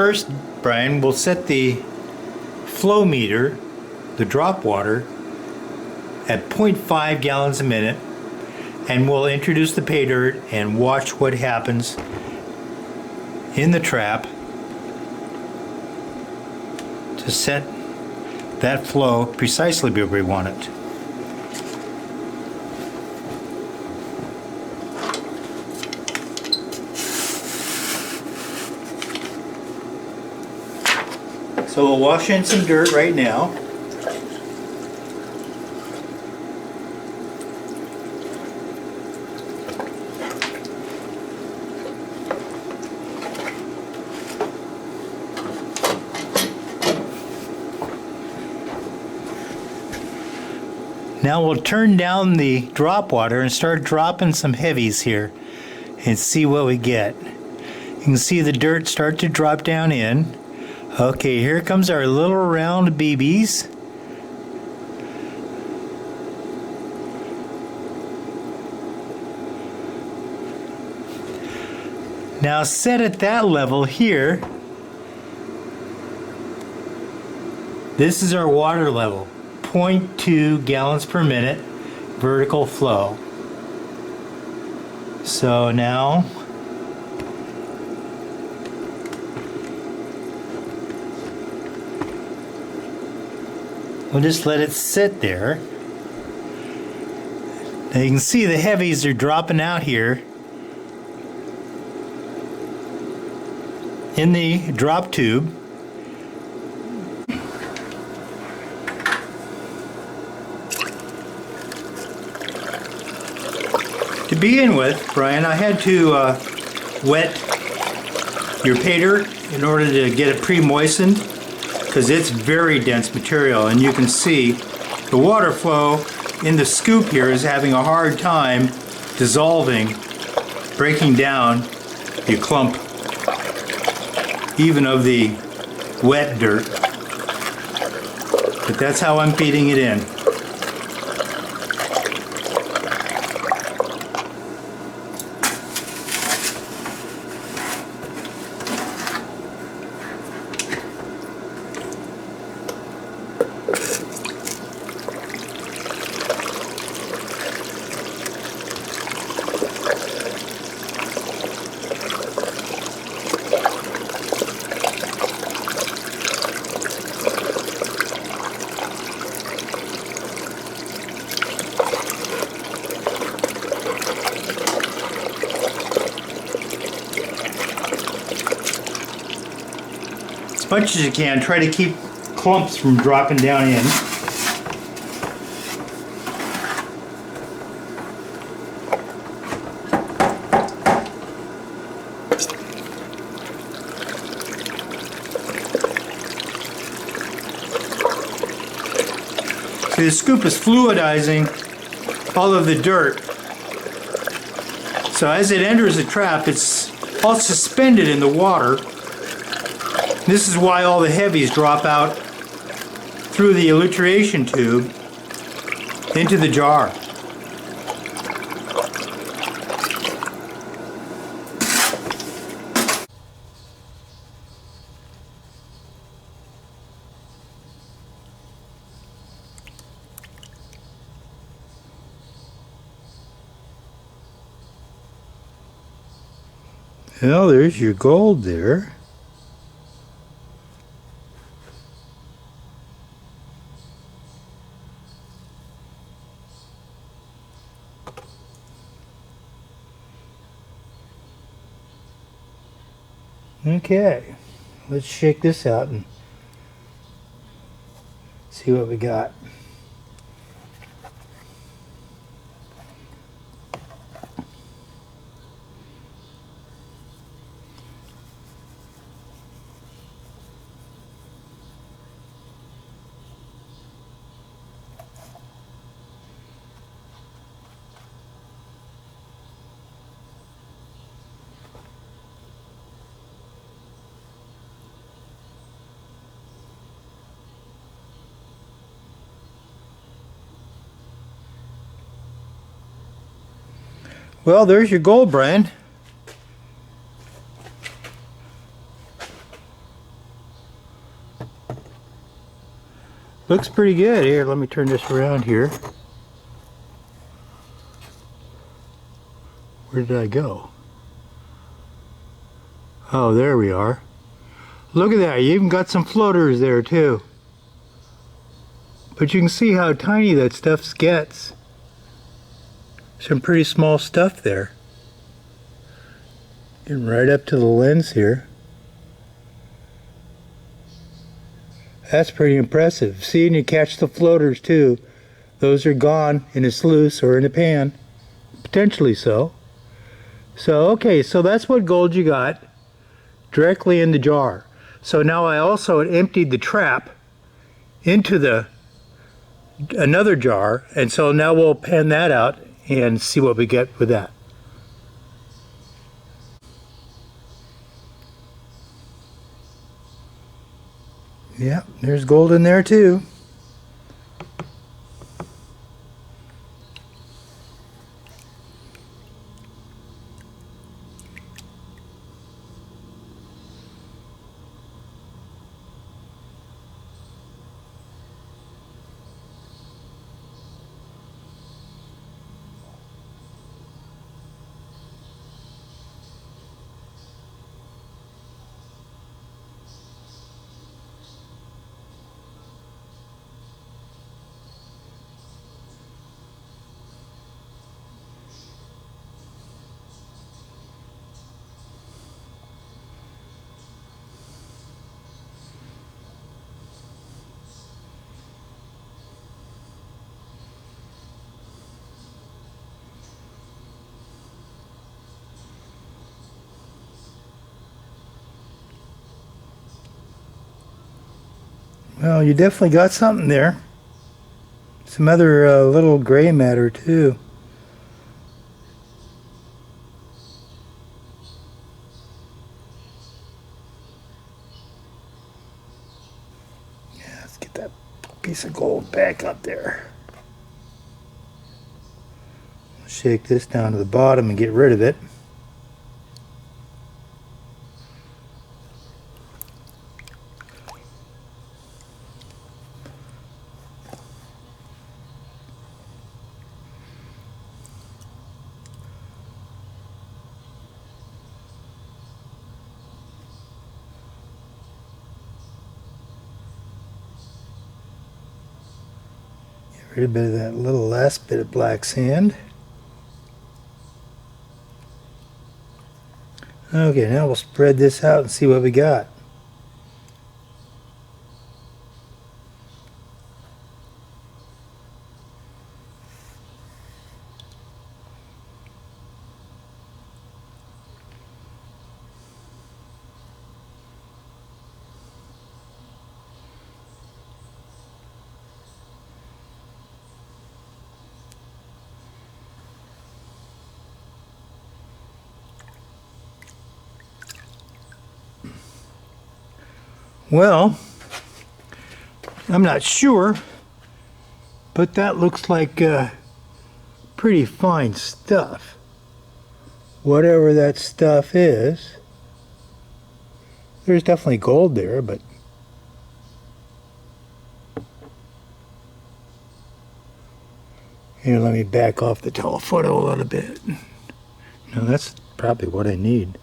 first, Brian, we'll set the flow meter, the drop water, at 0.5 gallons a minute, and we'll introduce the pay dirt and watch what happens in the trap to set that flow precisely where we want it. So we'll wash in some dirt right now. Now we'll turn down the drop water and start dropping some heavies here and see what we get. You can see the dirt start to drop down in. Okay, here comes our little round BBs. Now set at that level here. This is our water level, 0.2 gallons per minute vertical flow. So now we'll just let it sit there. Now you can see the heavies are dropping out here in the drop tube. To begin with, Brian, I had to wet your pay dirt in order to get it pre-moistened, because it's very dense material, and you can see the water flow in the scoop here is having a hard time dissolving, breaking down the clump even of the wet dirt. But that's how I'm feeding it in. As much as you can, try to keep clumps from dropping down in. See, the scoop is fluidizing all of the dirt. So as it enters the trap, it's all suspended in the water. This is why all the heavies drop out through the elutriation tube into the jar. Well, there's your gold there. Okay, let's shake this out and see what we got. Well, there's your gold, Brian. Looks pretty good. Here, let me turn this around here. Where did I go? Oh, there we are. Look at that. You even got some floaters there too. But you can see how tiny that stuff gets. Some pretty small stuff there. Getting right up to the lens here. That's pretty impressive. See, and you catch the floaters too. Those are gone in a sluice or in a pan. Potentially so. So, okay, so that's what gold you got directly in the jar. So now I also emptied the trap into another jar, and so now we'll pan that out and see what we get with that. Yeah, there's gold in there too. Well, you definitely got something there. Some other little gray matter too. Yeah, let's get that piece of gold back up there. Shake this down to the bottom and get rid of it. Get rid of a bit of that little last bit of black sand. Okay, now we'll spread this out and see what we got. Well, I'm not sure, but that looks like pretty fine stuff. Whatever that stuff is, there's definitely gold there, but here, let me back off the telephoto a little bit. No, that's probably what I need.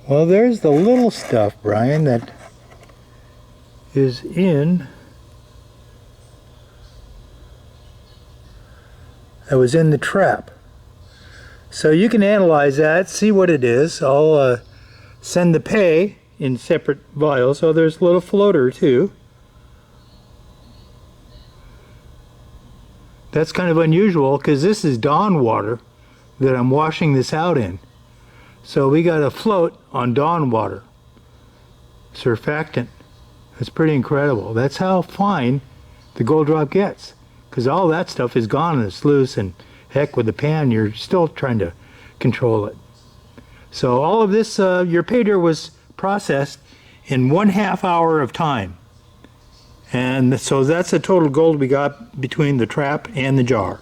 Well, there's the little stuff, Brian, that is in, that was in the trap. So you can analyze that, see what it is. I'll send the pay in separate vials. Oh, there's a little floater too. That's kind of unusual because this is Dawn water that I'm washing this out in. So we got a float on Dawn water, surfactant. That's pretty incredible. That's how fine the gold drop gets, because all that stuff is gone in the sluice, and heck, with the pan you're still trying to control it. So all of this, your pay dirt was processed in 1/2 hour of time, and so that's the total gold we got between the trap and the jar.